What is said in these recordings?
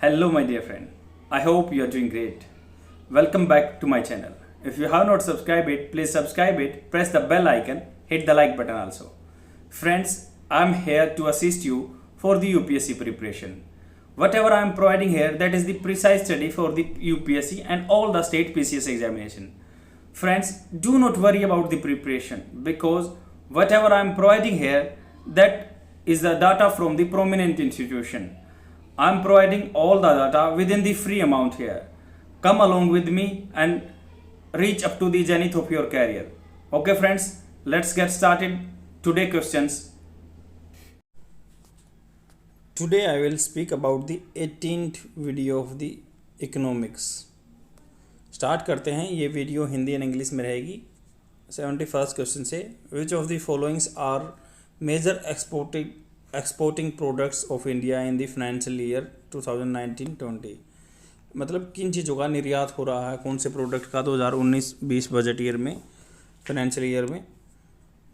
Hello, my dear friend. I hope you are doing great. Welcome back to my channel. If you have not subscribed it, please subscribe it, press the bell icon, hit the like button also. Friends, I am here to assist you for the UPSC preparation. Whatever I am providing here, that is the precise study for the UPSC and all the state PCS examination. Friends, do not worry about the preparation because whatever I am providing here, that is the data from the prominent institution. I am providing all the data within the free amount here. Come along with me and reach up to the zenith of your career. Okay friends, let's get started. Today questions. Today I will speak about the 18th video of the economics. Start करते हैं. ये video Hindi and English में रहेगी. 71st question से which of the followings are major exporting products of India in the financial year 2019-20. मतलब किन चीज़ों का निर्यात हो रहा है, कौन से प्रोडक्ट का 2019-20 बजट ईयर में, फाइनेंशियल ईयर में.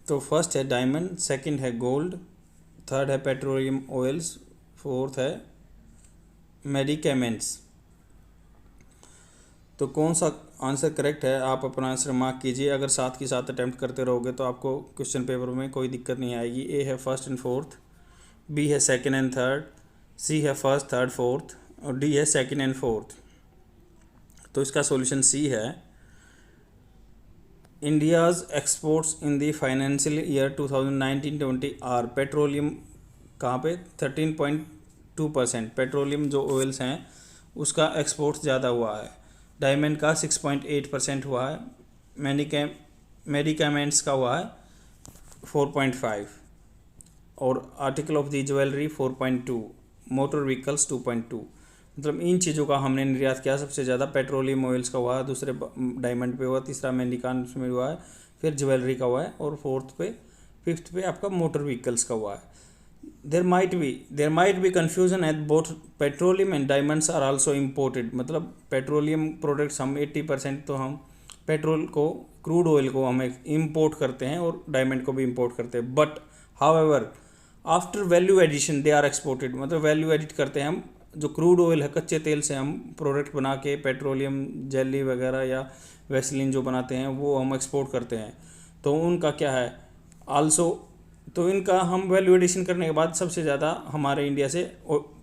तो फर्स्ट है डायमंड, सेकंड है गोल्ड, थर्ड है पेट्रोलियम ऑयल्स, फोर्थ है मेडिकेमेंट्स. तो कौन सा आंसर करेक्ट है आप अपना आंसर मार्क कीजिए. अगर साथ के साथ अटैम्प्ट करते रहोगे तो आपको क्वेश्चन पेपर में कोई दिक्कत नहीं आएगी. ए है फर्स्ट एंड फोर्थ, बी है सेकंड एंड थर्ड, सी है फर्स्ट थर्ड फोर्थ और डी है सेकंड एंड फोर्थ. तो इसका सॉल्यूशन सी है. India's exports in the financial year 2019-20 are petroleum कहाँ पे 13.2%. पेट्रोलियम जो ऑयल्स हैं उसका एक्सपोर्ट ज़्यादा हुआ है. डायमंड का 6.8% हुआ है. मेडिकामेंट्स का हुआ है 4.5 और article of the jewellery 4.2, motor vehicles 2.2. मतलब इन चीज़ों का हमने निर्यात किया. सबसे ज़्यादा पेट्रोलियम ऑयल्स का हुआ है, दूसरे डायमंड पे हुआ, तीसरा मेडिकामेंट्स में हुआ है, फिर ज्वेलरी का हुआ है और फिफ्थ पे आपका मोटर व्हीकल्स का हुआ है. there might be confusion at both petroleum and diamonds are also imported. मतलब पेट्रोलियम प्रोडक्ट्स हम 80% तो हम पेट्रोल को, क्रूड ऑयल को हम इम्पोर्ट करते हैं और डायमंड को भी इम्पोर्ट करते हैं. But however after value addition they are exported. मतलब वैल्यू एडिट करते हैं हम. जो क्रूड ऑयल है, कच्चे तेल से हम प्रोडक्ट बना के पेट्रोलियम जेली वगैरह या वैसलीन जो बनाते हैं वो हम एक्सपोर्ट करते हैं. तो उनका क्या है आल्सो. तो इनका हम वैल्यू एडिशन करने के बाद सबसे ज़्यादा हमारे इंडिया से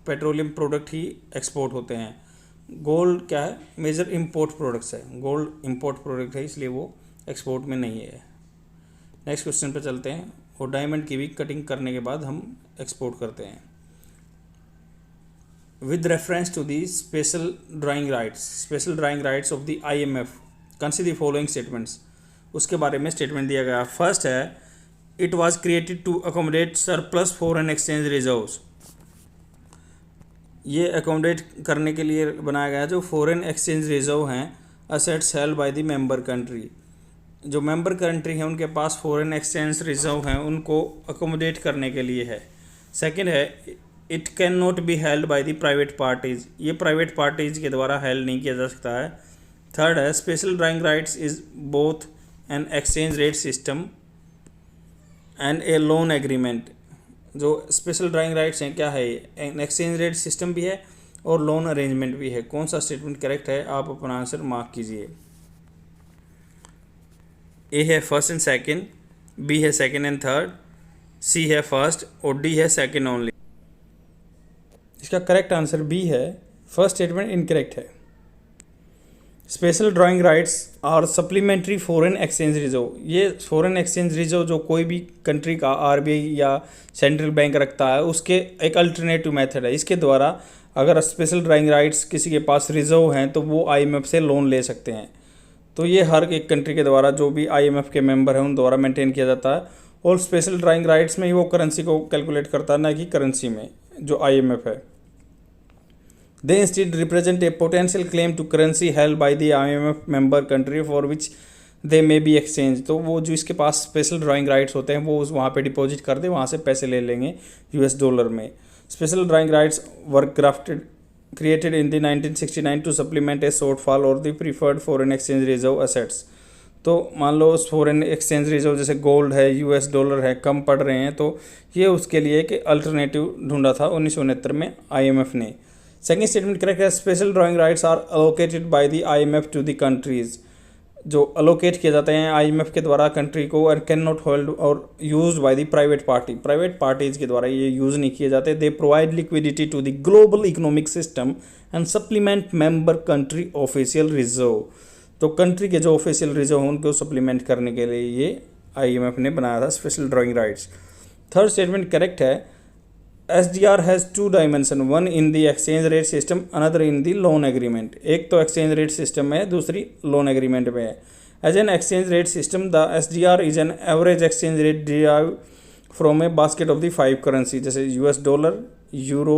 पेट्रोलियम प्रोडक्ट ही एक्सपोर्ट होते हैं. गोल्ड क्या है, मेजर इंपोर्ट प्रोडक्ट्स है. गोल्ड इंपोर्ट प्रोडक्ट है इसलिए वो एक्सपोर्ट में नहीं है. नेक्स्ट क्वेश्चन पे चलते हैं. और डायमंड की भी कटिंग करने के बाद हम एक्सपोर्ट करते हैं. With reference to the special drawing rights of the IMF consider the following statements. उसके बारे में स्टेटमेंट दिया गया. फर्स्ट है it was created to accommodate surplus foreign exchange reserves. ये अकोमोडेट करने के लिए बनाया गया जो फॉरेन एक्सचेंज रिजर्व हैं, assets held by the member country. जो मेंबर कंट्री हैं उनके पास फॉरेन एक्सचेंज रिजर्व हैं, उनको अकोमोडेट करने के लिए है. सेकंड है it can not be held by the private parties. ये प्राइवेट पार्टीज़ के द्वारा हेल्ड नहीं किया जा सकता है. थर्ड है special drawing rights is both N exchange rate system and A loan agreement. जो स्पेशल ड्राइंग राइट्स हैं क्या है, एन एक्सचेंज रेट सिस्टम भी है और लोन अरेंजमेंट भी है. कौन सा स्टेटमेंट करेक्ट है आप अपना आंसर मार्क कीजिए. ए है फर्स्ट एंड सेकंड, बी है सेकंड एंड थर्ड, सी है फर्स्ट और डी है सेकंड ओनली. इसका करेक्ट आंसर बी है. फर्स्ट स्टेटमेंट इनकरेक्ट है. स्पेशल ड्राइंग राइट्स और सप्लीमेंट्री फॉरेन एक्सचेंज रिजर्व. ये फॉरेन एक्सचेंज रिजर्व जो कोई भी कंट्री का RBI या सेंट्रल बैंक रखता है उसके एक अल्टरनेटिव मेथड है. इसके द्वारा अगर स्पेशल ड्राइंग राइट्स किसी के पास रिजर्व हैं तो वो IMF से लोन ले सकते हैं. तो ये हर एक कंट्री के द्वारा जो भी IMF के मेंबर हैं उन द्वारा मेंटेन किया जाता है. और स्पेशल ड्राइंग राइट्स में ही वो करेंसी को कैलकुलेट करता है, ना कि करेंसी में जो IMF है. They instead represent a potential claim to currency held by the IMF member country for which they may be exchanged. तो वो जो इसके पास स्पेशल ड्राइंग राइट्स होते हैं वो वहाँ पे डिपॉजिट कर दे, वहाँ से पैसे ले लेंगे US डॉलर में. Special drawing rights were created in the 1969 to supplement a shortfall or the preferred foreign exchange reserve assets. तो मान लो फॉरेन एक्सचेंज रिजर्व जैसे गोल्ड है, US डॉलर है, कम पड़ रहे हैं तो ये उसके लिए एक अल्टरनेटिव ढूंढा था 1969 में IMF ने. सेकेंड स्टेटमेंट करेक्ट है, special drawing rights are allocated by the IMF to the countries, जो अलोकेट किए जाते हैं IMF के द्वारा कंट्री को, और कैन नॉट होल्ड और use by the private parties के द्वारा ये यूज़ नहीं किए जाते। They provide liquidity to the global economic system and supplement member country official reserve, तो कंट्री के जो ऑफिशियल रिजर्व हैं उनको सप्लीमेंट करने के लिए ये IMF ने बनाया था special drawing rights. Third statement correct है, SDR has 2 dimension, one in the exchange rate system, another in the loan agreement. एक तो एक्सचेंज रेट सिस्टम में है, दूसरी लोन एग्रीमेंट में है। As an exchange rate system the SDR is an average exchange rate derive from a basket of the 5 currency, जैसे US dollar, euro,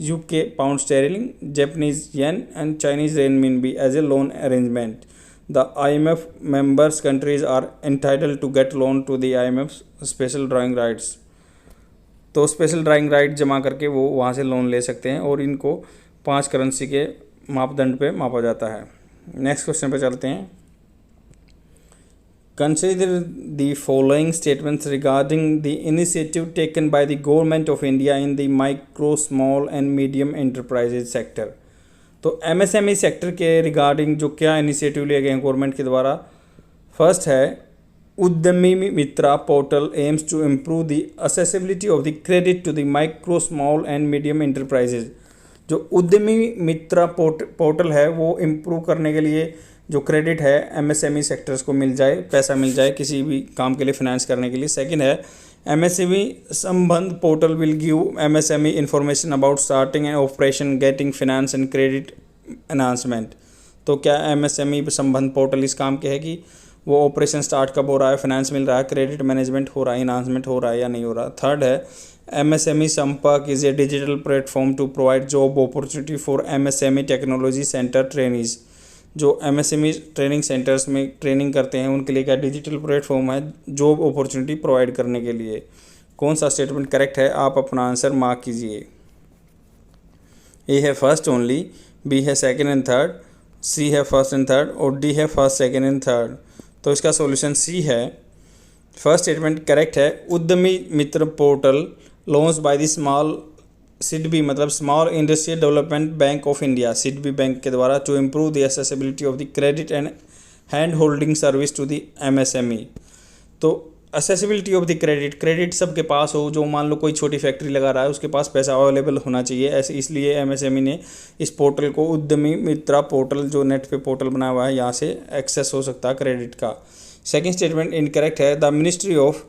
UK pound sterling, Japanese yen and Chinese renminbi as a loan arrangement. The IMF members countries are entitled to get loan to the IMF special drawing rights, तो special drawing right जमा करके वो वहाँ से loan ले सकते हैं और इनको 5 करेंसी के मापदंड पे मापा जाता है। नेक्स्ट क्वेश्चन पे चलते हैं। Consider the following statements regarding the initiative taken by the government of India in the micro small and medium enterprises sector, तो MSME सेक्टर के रिगार्डिंग जो क्या इनिशिएटिव लिए गए हैं गवर्नमेंट के द्वारा। फर्स्ट है, Udyami Mitra portal aims to improve the accessibility of the credit to the micro small and medium enterprises, जो उद्यमी मित्रा पोर्टल है वो इम्प्रूव करने के लिए जो क्रेडिट है MSME सेक्टर्स को मिल जाए, पैसा मिल जाए किसी भी काम के लिए फाइनेंस करने के लिए। सेकंड है, MSME संबंध portal will give MSME information about starting and operation, getting finance and credit enhancement, तो क्या MSME संबंध पोर्टल इस काम के है कि वो ऑपरेशन स्टार्ट कब हो रहा है, फाइनेंस मिल रहा है, क्रेडिट मैनेजमेंट हो रहा है, इन्हांसमेंट हो रहा है या नहीं हो रहा। थर्ड है, MSME Sampark is a digital platform to provide job opportunity for MSME technology centre trainees, जो MSME ट्रेनिंग सेंटर्स में ट्रेनिंग करते हैं उनके लिए क्या डिजिटल प्लेटफॉर्म है जॉब अपॉर्चुनिटी प्रोवाइड करने के लिए। कौन सा स्टेटमेंट करेक्ट है, आप अपना आंसर मार्क कीजिए। ए है फर्स्ट ओनली, बी है सेकेंड एंड थर्ड, सी है फर्स्ट एंड थर्ड और डी है फर्स्ट सेकेंड एंड थर्ड, तो इसका सॉल्यूशन सी है। फर्स्ट स्टेटमेंट करेक्ट है, Udyami Mitra portal launch by the small SIDBI मतलब small industrial development bank of India, SIDBI bank के द्वारा to improve the accessibility of the credit and hand holding service to the MSME, तो accessibility of the credit सबके पास हो, जो मान लो कोई छोटी फैक्ट्री लगा रहा है उसके पास पैसा अवेलेबल होना चाहिए, ऐसे इसलिए MSME ने इस पोर्टल को उद्यमी मित्रा पोर्टल जो नेट पे पोर्टल बना हुआ है यहाँ से एक्सेस हो सकता है क्रेडिट का। सेकंड स्टेटमेंट इनकरेक्ट है, the ministry of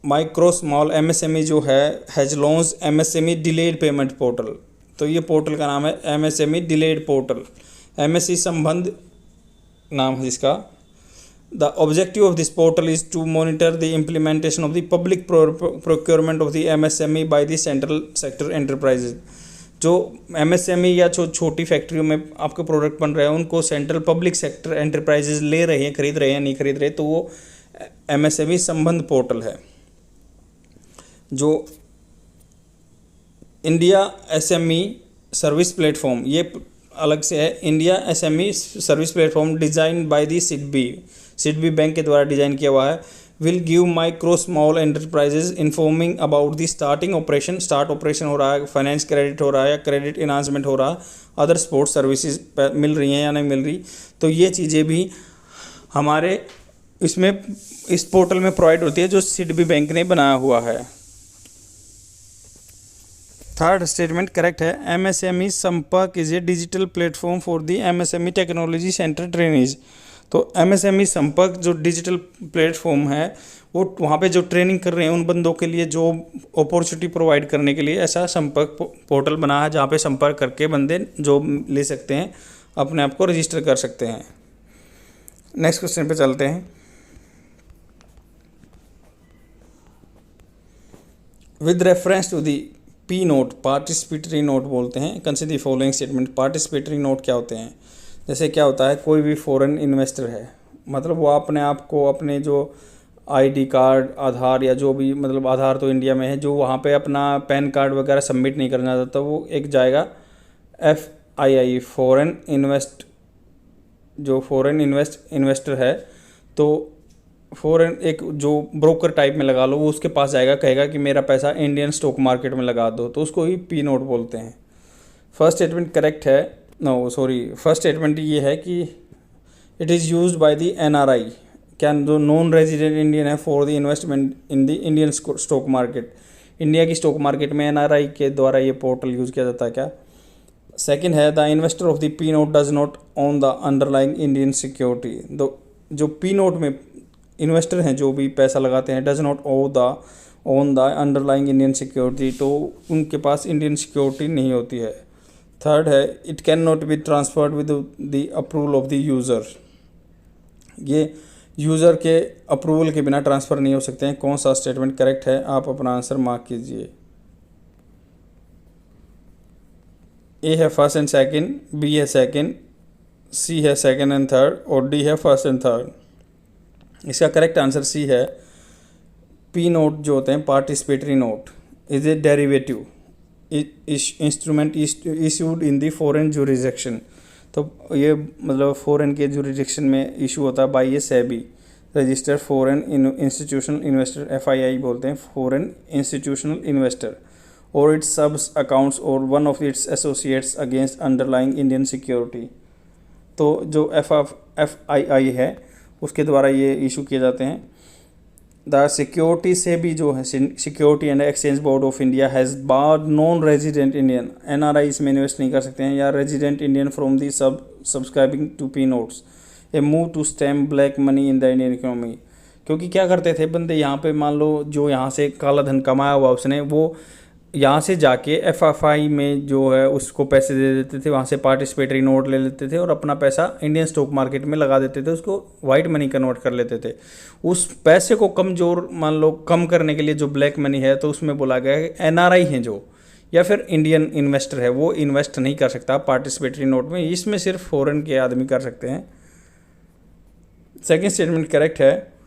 micro small MSME जो है has launch MSME delayed payment portal, तो ये पोर्टल का नाम है MSME डिलेड पोर्टल, MSE संबंध नाम है इसका। The objective of this portal is to monitor the implementation of the public procurement of the MSME by the central sector enterprises, जो MSME या छोटी फैक्ट्रियों में आपके प्रोडक्ट बन रहे हैं उनको सेंट्रल पब्लिक सेक्टर एंटरप्राइजेज ले रहे हैं, खरीद रहे हैं नहीं खरीद रहे, तो वो MSME संबंध पोर्टल है। जो इंडिया SME सर्विस प्लेटफॉर्म ये अलग से है, India SME service platform design by the SIDBI bank के द्वारा डिज़ाइन किया हुआ है, will give micro small enterprises informing about the starting operation, start operation हो रहा है, फाइनेंस क्रेडिट हो रहा है या क्रेडिट इन्हांसमेंट हो रहा है, अदर सपोर्ट सर्विसेज मिल रही हैं या नहीं मिल रही, तो ये चीज़ें भी हमारे इसमें इस पोर्टल में प्रोवाइड होती है जो SIDBI बैंक ने बनाया हुआ है। थर्ड स्टेटमेंट करेक्ट है, MSME Sampark is a digital platform for the MSME technology centre trainees, तो MSME संपर्क जो डिजिटल प्लेटफॉर्म है वो वहाँ पे जो ट्रेनिंग कर रहे हैं उन बंदों के लिए जो अपॉर्चुनिटी प्रोवाइड करने के लिए ऐसा संपर्क पोर्टल बना है जहाँ पे संपर्क करके बंदे जॉब ले सकते हैं, अपने आप को रजिस्टर कर सकते हैं। नेक्स्ट क्वेश्चन पे चलते हैं। With reference to the P note, participatory note बोलते हैं, consider the following statement. Participatory note क्या होते हैं, जैसे क्या होता है कोई भी फॉरेन इन्वेस्टर है, मतलब वो अपने आप को अपने जो ID कार्ड, आधार या जो भी, मतलब आधार तो इंडिया में है, जो वहाँ पे अपना पैन कार्ड वगैरह सबमिट नहीं करना चाहता, वो एक जाएगा FII फॉरेन इन्वेस्टर है, तो फॉरेन एक जो ब्रोकर टाइप में लगा लो, वो उसके पास जाएगा, कहेगा कि मेरा पैसा इंडियन स्टॉक मार्केट में लगा दो, तो उसको ही P नोट बोलते हैं। फर्स्ट स्टेटमेंट करेक्ट है, नो सॉरी, फर्स्ट स्टेटमेंट ये है कि it is use by the NRI, क्या जो नॉन रेजिडेंट इंडियन है, for the investment in the Indian stock market, India की स्टॉक मार्केट में NRI के द्वारा ये पोर्टल यूज़ किया जाता है क्या। सेकंड है the investor of the P note does not own the underlying Indian security, जो पी नोट में इन्वेस्टर हैं जो भी पैसा लगाते हैं, does not own the underlying Indian security, तो उनके पास इंडियन सिक्योरिटी नहीं होती है। थर्ड है it can not be transferred with the approval of the user, ये यूज़र के अप्रूवल के बिना ट्रांसफ़र नहीं हो सकते हैं। कौन सा स्टेटमेंट करेक्ट है, आप अपना आंसर मार्क कीजिए। ए है फर्स्ट एंड सेकंड, बी है सेकंड, सी है सेकंड एंड थर्ड, और डी है फर्स्ट एंड थर्ड। इसका करेक्ट आंसर सी है। पी नोट जो होते हैं, participatory note, is a derivative instrument issued in the foreign jurisdiction, तो ये मतलब फॉरेन के जुरिडिक्शन में इशू होता है by A SEBI registered foreign institutional investor, FII बोलते हैं, फॉरेन इंस्टीट्यूशनल इन्वेस्टर, और इट्स सब्स अकाउंट्स और one of its associates against underlying Indian security. तो जो FII है उसके द्वारा ये इशू किए जाते हैं। द सिक्योरिटी से भी जो है, security and exchange board of India has barred non resident Indian, NRI इसमें इन्वेस्ट नहीं कर सकते हैं, या resident Indian from the subscribing to P notes a move to stem black money in the Indian economy. क्योंकि क्या करते थे बंदे यहाँ पे, मान लो जो यहाँ से काला धन कमाया हुआ उसने, वो यहाँ से जाके FII में जो है उसको पैसे दे देते थे, वहाँ से पार्टिसिपेटरी नोट ले लेते थे और अपना पैसा इंडियन स्टॉक मार्केट में लगा देते थे, उसको वाइट मनी कन्वर्ट कर लेते थे। उस पैसे को कमज़ोर मान लो कम करने के लिए जो ब्लैक मनी है, तो उसमें बोला गया है कि NRI हैं जो, या फिर इंडियन इन्वेस्टर है, वो इन्वेस्ट नहीं कर सकता पार्टिसिपेटरी नोट में, इसमें सिर्फ फॉरेन के आदमी कर सकते हैं। सेकेंड स्टेटमेंट करेक्ट है।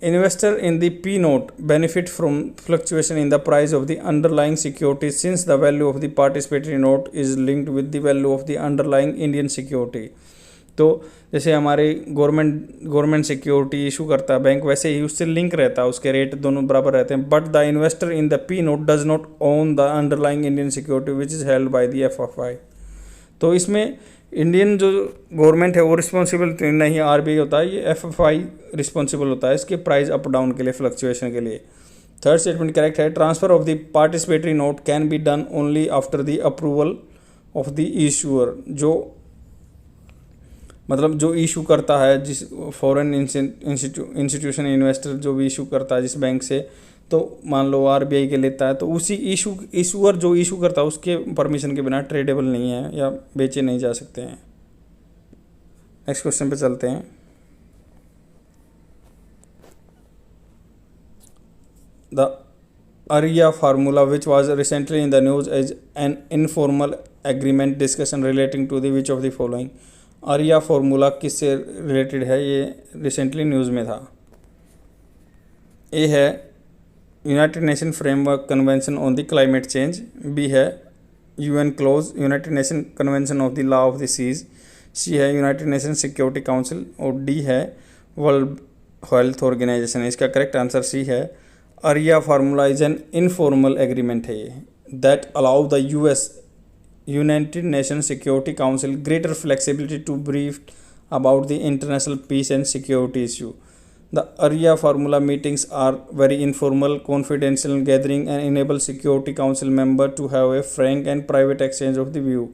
Investor in the P note benefit from fluctuation in the price of the underlying security since the value of the participatory note is linked with the value of the underlying Indian security। तो जैसे हमारे government security issue करता है bank, वैसे ही उससे link रहता है, उसके रेट दोनों बराबर रहते हैं। But the investor in the P note does not own the underlying Indian security which is held by the FII। तो इसमें इंडियन जो गवर्नमेंट है वो रिस्पॉन्सिबल नहीं, RBI होता है, ये FII रिस्पॉन्सिबल होता है इसके प्राइस अप डाउन के लिए, फ्लक्चुएशन के लिए। थर्ड स्टेटमेंट करेक्ट है। Transfer of the participatory note can be done only after the approval of the issuer, जो मतलब जो इशू करता है, जिस फॉरेन इंस्टीट्यूशन इन्वेस्टर जो भी इशू करता है जिस बैंक से, तो मान लो RBI के लेता है, तो उसी इशूअर जो इशू करता है उसके परमिशन के बिना ट्रेडेबल नहीं है या बेचे नहीं जा सकते हैं। नेक्स्ट क्वेश्चन पे चलते हैं। The ARIA formula which was recently in the news as an informal agreement discussion relating to the which of the following. ARIA formula किससे रिलेटेड है, ये रिसेंटली न्यूज़ में था। ए है United nation framework convention on the climate change, B है UN close united nation convention of the law of the seas, C है United nation security council, और D है वर्ल्ड हेल्थ ऑर्गेनाइजेशन। इसका correct answer C है। ARIA formula is an informal agreement है ये, that allow the US United nation security Council greater flexibility to brief about the international peace and security issue. The ARIA formula meetings are very informal, confidential gathering and enable Security Council member to have a frank and private exchange of the view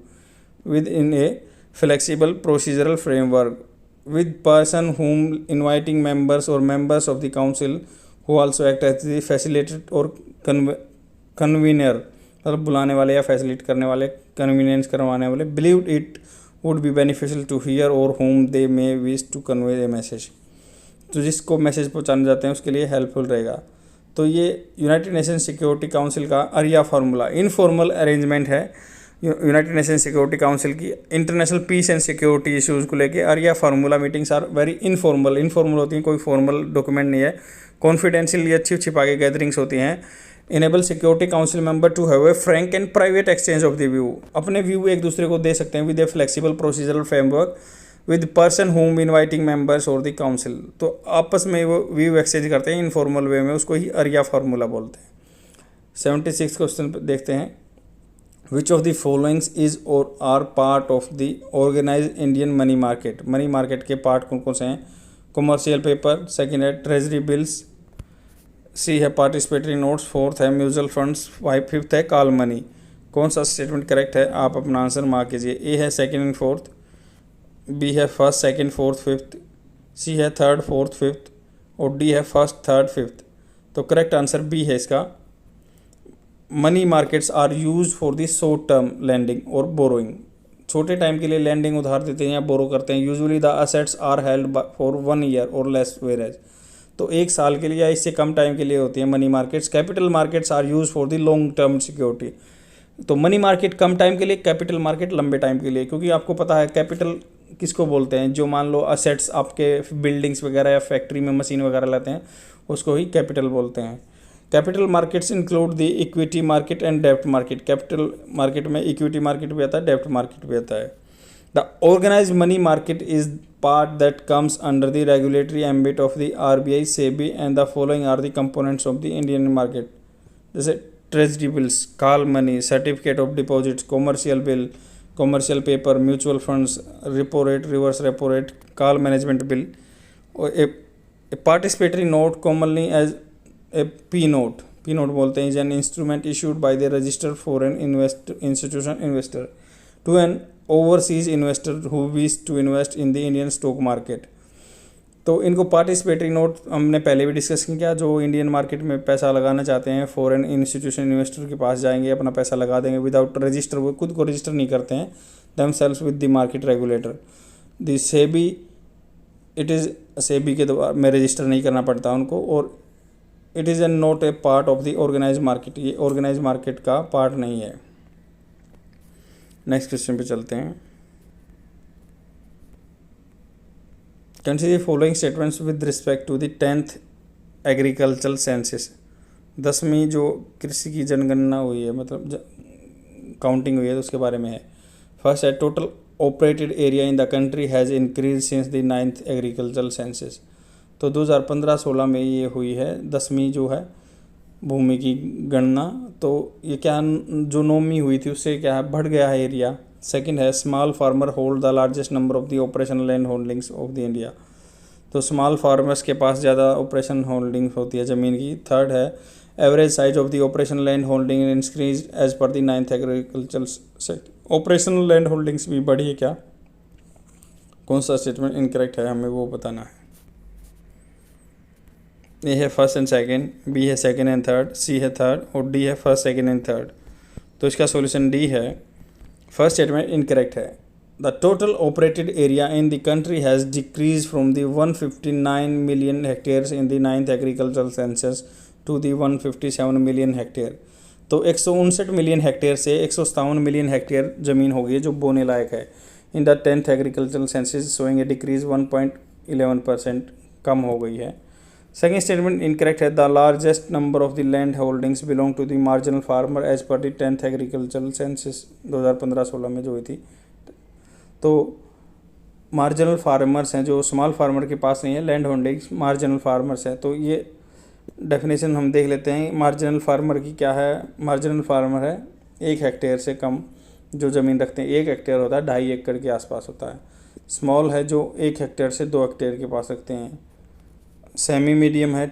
within a flexible procedural framework with person whom inviting members or members of the council who also act as the facilitator or convener, मतलब बुलाने वाले या facilitate करने वाले, convenience करवाने वाले, believed it would be beneficial to hear or whom they may wish to convey a message। तो जिसको मैसेज पहुंचाने जाते हैं उसके लिए हेल्पफुल रहेगा। तो ये यूनाइटेड नेशन सिक्योरिटी काउंसिल का ARIA फार्मूला इनफॉर्मल अरेंजमेंट है। यूनाइटेड नेशन सिक्योरिटी काउंसिल की international peace and security issues को लेके ARIA formula meetings are very informal होती हैं, कोई फॉर्मल डॉक्यूमेंट नहीं है, कॉन्फिडेंशियल या छिपा के गैदरिंग्स होती हैं। Enable security council member to have a frank and private exchange of the view, अपने व्यू एक दूसरे को दे सकते हैं with a flexible procedural framework with person home inviting members और द काउंसिल। तो आपस में वो व्यू एक्सचेंज करते हैं इनफॉर्मल वे में, उसको ही ARIA फार्मूला बोलते हैं। 76 क्वेश्चन देखते हैं। Which of the followings is or are part of the organised Indian money market. Money market के पार्ट कौन कौन से हैं? कॉमर्शियल पेपर, सेकंड है ट्रेजरी बिल्स, सी है पार्टिसिपेटरी नोट्स, फोर्थ है म्यूचुअल फंड्स, फिफ्थ है कॉल मनी। कौन सा स्टेटमेंट करेक्ट है? आप अपना आंसर मार्क कीजिए। ए है सेकंड एंड फोर्थ, बी है first second fourth fifth, C है थर्ड फोर्थ फिफ्थ और डी है फर्स्ट थर्ड फिफ्थ। तो करेक्ट आंसर बी है इसका। Money markets are use for the short term lending और बोरोइंग। छोटे टाइम के लिए लैंडिंग उधार देते हैं या बोरो करते हैं। Usually the assets are held for 1 year और लेस वेरेज। तो 1 साल के लिए या इससे कम टाइम के लिए होती है money markets. Capital markets are use for the long term security. तो मनी मार्केट कम टाइम के लिए, कैपिटल मार्केट लंबे टाइम के लिए। क्योंकि आपको पता है कैपिटल किसको बोलते हैं? जो मान लो असेट्स आपके बिल्डिंग्स वगैरह या फैक्ट्री में मशीन वगैरह लाते हैं उसको ही कैपिटल बोलते हैं। Capital markets include the equity market and डेब्ट मार्केट। कैपिटल मार्केट में इक्विटी मार्केट भी आता है, डेब्ट मार्केट भी आता है। The organised money market is part that comes under the regulatory ambit of the RBI, SEBI and the following are the components of the Indian market. जैसे treasury bills, call money, certificate of deposits, commercial bill, commercial paper, mutual funds, repo rate, reverse repo rate, call management bill. और a participatory note commonly as a P note बोलते हैं, is an instrument issued by the registered foreign institution investor to an overseas investor who wish to invest in the Indian stock market. तो इनको participatory note हमने पहले भी discuss किया। जो Indian market में पैसा लगाना चाहते हैं फॉरेन इंस्टीट्यूशन इन्वेस्टर के पास जाएंगे, अपना पैसा लगा देंगे विदाउट रजिस्टर, वो खुद को रजिस्टर नहीं करते हैं themselves with the market regulator. The SEBI, it is SEBI के द्वारा में रजिस्टर नहीं करना पड़ता उनको। और it is an not a part of the organise market, ये ऑर्गेनाइज मार्केट का पार्ट नहीं है। नेक्स्ट क्वेश्चन पे चलते हैं। Consider following statements with respect to the 10th agricultural census. 10वीं जो कृषि की जनगणना हुई है, मतलब काउंटिंग हुई है, तो उसके बारे में है। फर्स्ट है total operated area in the country has increase since the 9th agricultural census. तो 2015-16 में ये हुई है 10वीं जो है भूमि की गणना। तो ये क्या, जो 9वीं हुई थी उससे क्या है, बढ़ गया है एरिया। सेकंड है small farmer hold the largest number of the operational land holdings of the India. तो स्मॉल फार्मर्स के पास ज़्यादा ऑपरेशन होल्डिंग्स होती है ज़मीन की। थर्ड है average size of the operational land holding increase as per the 9th agricultural sector. Operational land holdings भी बढ़ी है क्या? कौन सा स्टेटमेंट इनकरेक्ट है हमें वो बताना है। ए है फर्स्ट एंड सेकंड, बी है सेकंड एंड थर्ड, सी है थर्ड और डी है फर्स्ट सेकंड एंड थर्ड। तो इसका सॉल्यूशन डी है। फर्स्ट स्टेटमेंट इनकरेक्ट है। The total operated area in the country has decrease from the 159 million hectares in the 9th agricultural census to the 157 million hectare. तो 159 million hectare से 157 million hectare ज़मीन हो गई है जो बोने लायक है। In the 10th agricultural census showing a decrease 1.11% कम हो गई है। सेकेंड स्टेटमेंट इनकरेक्ट है। The largest number of the land holdings belong to the marginal farmer as per the 10th agricultural census 2015-16 में जो हुई थी। तो मार्जिनल फार्मर्स हैं, जो स्मॉल फार्मर के पास नहीं है लैंड होल्डिंग्स, मार्जिनल फार्मर्स हैं। तो ये डेफिनेशन हम देख लेते हैं मार्जिनल फार्मर की क्या है। मार्जिनल फार्मर है 1 हेक्टेयर से कम जो ज़मीन रखते हैं। 1 हेक्टेयर होता है 2.5 एकड़ के आसपास होता है। स्मॉल है जो 1 हेक्टेयर से 2 हेक्टेयर के पास रखते हैं। सेमी मीडियम है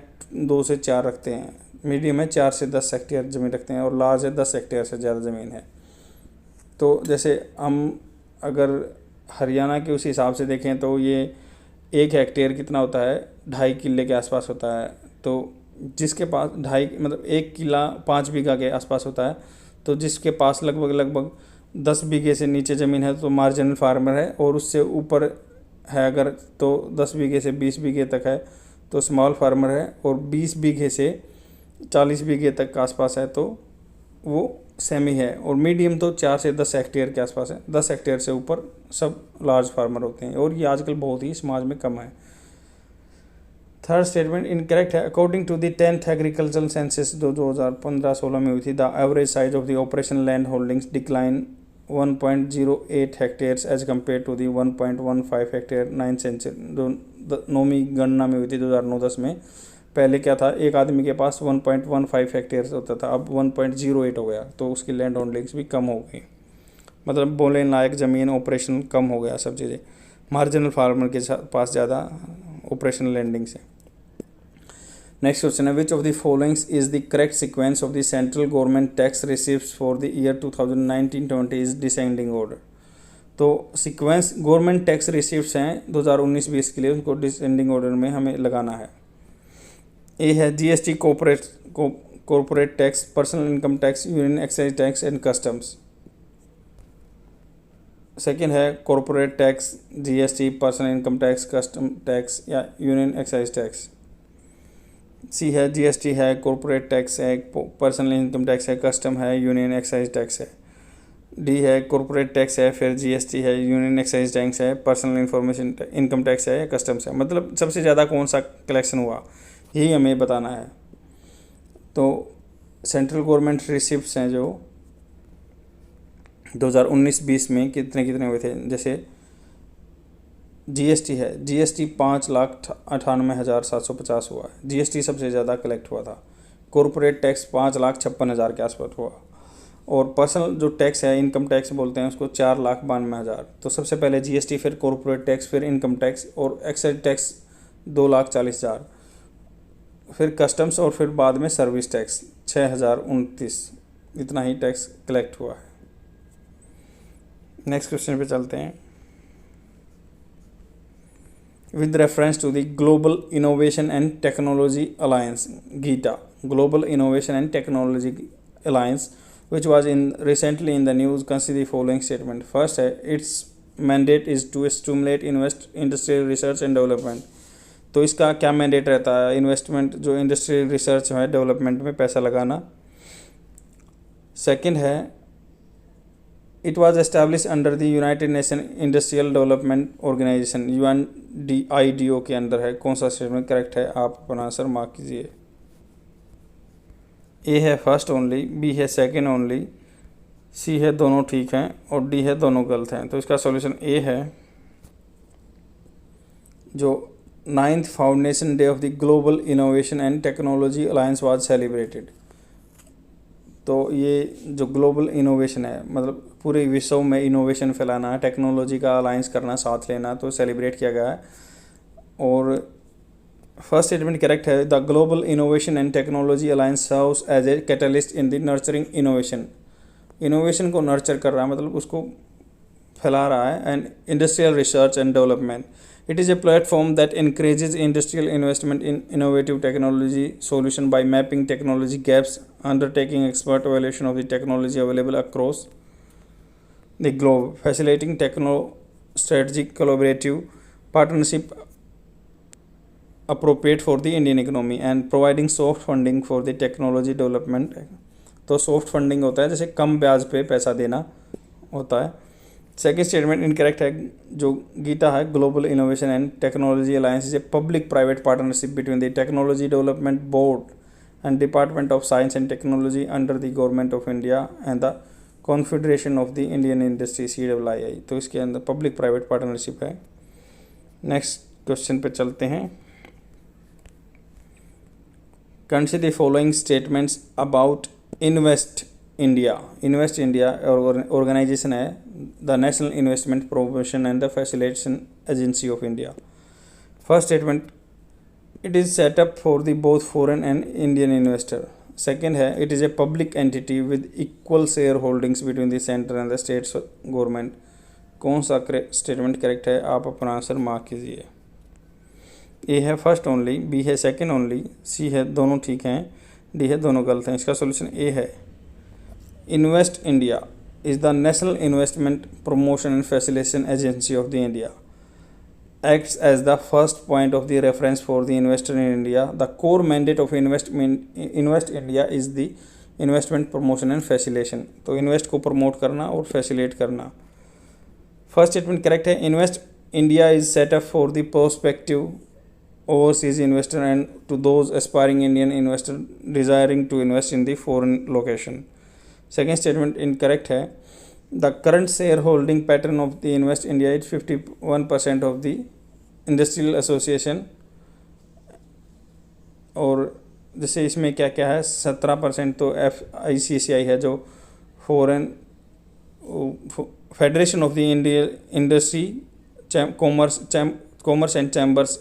2 से 4 रखते हैं। मीडियम है 4 से 10 हेक्टेयर ज़मीन रखते हैं और लार्ज है 10 हेक्टेयर से ज़्यादा ज़मीन है। तो जैसे हम अगर हरियाणा के उस हिसाब से देखें तो ये 1 हेक्टेयर कितना होता है, 2.5 किले के आसपास होता है। तो जिसके पास 2.5 मतलब 1 किला 5 बीघा के आसपास होता है। तो जिसके पास लगभग 10 बीघे से नीचे ज़मीन है तो मार्जिनल फार्मर है, और उससे ऊपर है अगर तो 10 बीघे से 20 बीघे तक है तो स्मॉल फार्मर है, और 20 बीघे से 40 बीघे तक के आसपास है तो वो सेमी है, और मीडियम तो 4 से 10 हेक्टेयर के आसपास है। 10 हेक्टेयर से ऊपर सब लार्ज फार्मर होते हैं, और ये आजकल बहुत ही समाज में कम है। थर्ड स्टेटमेंट इनकरेक्ट है। According to the 10th agricultural census जो 2015-16 में हुई थी, the average size of the operational land holdings decline 1.08 hectares as compare to the 1.15 hectare 9th century जो 9वीं गणना में हुई थी 2009-10 में। पहले क्या था, एक आदमी के पास 1.15 हेक्टेयर होता था, अब 1.08 हो गया, तो उसकी लैंड होल्डिंग्स भी कम हो गई, मतलब बोलने लायक ज़मीन, ऑपरेशन कम हो गया, सब चीज़ें। मार्जिनल फार्मर के पास ज़्यादा ऑपरेशनल लैंडिंग्स है। नेक्स्ट क्वेश्चन है, विच of the followings is the correct sequence of the central government tax receives for the year 2019-20 is descending order. तो सीक्वेंस गवर्नमेंट टैक्स रिसीव्स हैं 2019-20 के लिए, उनको डिसेंडिंग ऑर्डर में हमें लगाना है। ए है GST corporate tax, personal income tax, union excise tax and customs. Second है corporate tax, GST, personal income tax, custom tax या यूनियन एक्साइज टैक्स। सी है जीएसटी है, कॉर्पोरेट टैक्स है, पर्सनल इनकम टैक्स है, custom है, union excise tax है। D है corporate tax है, फिर जीएसटी है, यूनियन एक्साइज टैक्स है, पर्सनल इंफॉर्मेशन इनकम टैक्स है, कस्टम्स है। मतलब सबसे ज़्यादा कौन सा कलेक्शन हुआ, यही हमें बताना है। तो सेंट्रल गवर्नमेंट रिसिप्ट्स हैं जो 2019-20 में कितने कितने हुए थे, जैसे जीएसटी है, जीएसटी 5,98,750 हुआ है, जीएसटी सबसे ज़्यादा कलेक्ट हुआ था। कॉर्पोरेट टैक्स 5,56,000 के आसपास हुआ, और पर्सनल जो टैक्स है, इनकम टैक्स बोलते हैं उसको, 4,92,000। तो सबसे पहले जीएसटी, फिर कॉर्पोरेट टैक्स, फिर इनकम टैक्स और एक्साइज टैक्स 2,40,000, फिर कस्टम्स और फिर बाद में सर्विस टैक्स 6,029। इतना ही टैक्स कलेक्ट हुआ है। नेक्स्ट क्वेश्चन पे चलते हैं। With reference to the global innovation and technology alliance GITA, global innovation and technology alliance which was recently in the news, consider the following statement. First है, its mandate is to stimulate industrial research and development। तो इसका क्या mandate रहता है, investment, जो industrial research है, development में पैसा लगाना। सेकंड है, it was establish under the United Nation industrial development organisation, UNDIDO के अंदर है। कौन सा स्टेटमेंट करेक्ट है, आप अपना आंसर मार्क कीजिए। ए है फर्स्ट ओनली, बी है सेकंड ओनली, सी है दोनों ठीक हैं, और डी है दोनों गलत हैं। तो इसका सॉल्यूशन ए है, जो 9th foundation day of the global innovation and technology alliance was celebrated. तो ये जो ग्लोबल इनोवेशन है, मतलब पूरे विश्व में इनोवेशन फैलाना, टेक्नोलॉजी का अलायंस करना, साथ लेना, तो सेलिब्रेट किया गया है। और फर्स्ट स्टेटमेंट करेक्ट है, the global innovation and technology alliance serves as a catalyst in the nurturing innovation. Innovation को नर्चर कर रहा है, मतलब उसको फैला रहा है, and industrial research and development. It is a platform that encourages industrial investment in innovative technology solution by mapping technology gaps, undertaking expert evaluation of the technology available across the globe, facilitating techno-strategic collaborative partnership appropriate for the Indian economy, and providing soft funding for the technology development। तो soft funding होता है, जैसे कम ब्याज पे पैसा देना होता है। सेकेंड स्टेटमेंट इनकरेक्ट है, जो गीता है, global innovation and technology alliance is a public private partnership between the technology development board and department of science and technology under the government of India and the confederation of the Indian industry, CII। तो इसके अंदर public private partnership है। Next question पे चलते हैं। Consider the following statements about Invest India. Invest India organisation है the national investment promotion and the facilitation agency of India. First statement, it is set up for the both foreign and Indian investor. Second है, it is a public entity with equal share holdings between the centre and the states government. कौन सा statement correct है, आप अपना answer mark कीजिए। A है first only, B है second only, सी है दोनों ठीक हैं, डी है दोनों गलत हैं। इसका सोल्यूशन ए है। Invest India is the national investment promotion and facilitation agency of the India, acts as the first point of the reference for the investor in India. The core mandate of Invest India is the investment promotion and facilitation। तो invest को promote करना और facilitate करना। First statement correct है, invest India is setup for the prospective overseas investor and to those aspiring Indian investor desiring to invest in the foreign location। Second statement incorrect है, the current shareholding pattern of the Invest India is 51% of the industrial association और जैसे इसमें क्या क्या है, 17% तो FICCI है जो foreign federation of the Indian industry commerce and chambers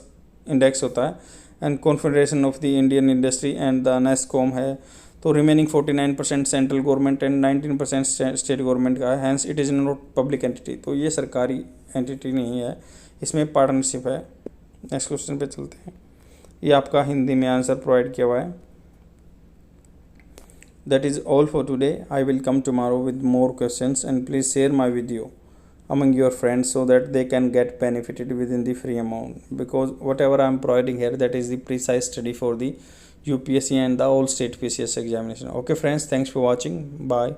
index होता है, and confederation of the Indian industry and the NASSCOM है। तो remaining 49% central government and 19% state government का है, hence it is not public entity. तो ये सरकारी entity नहीं है, इसमें पार्टनरशिप है। नेक्स्ट क्वेश्चन पे चलते हैं। ये आपका हिंदी में आंसर प्रोवाइड किया हुआ है। That is all for today. I will come tomorrow with more questions, and please share my video among your friends so that they can get benefited within the free amount, because whatever I am providing here, that is the precise study for the UPSC and the all state PCS examination. Okay friends, thanks for watching. Bye.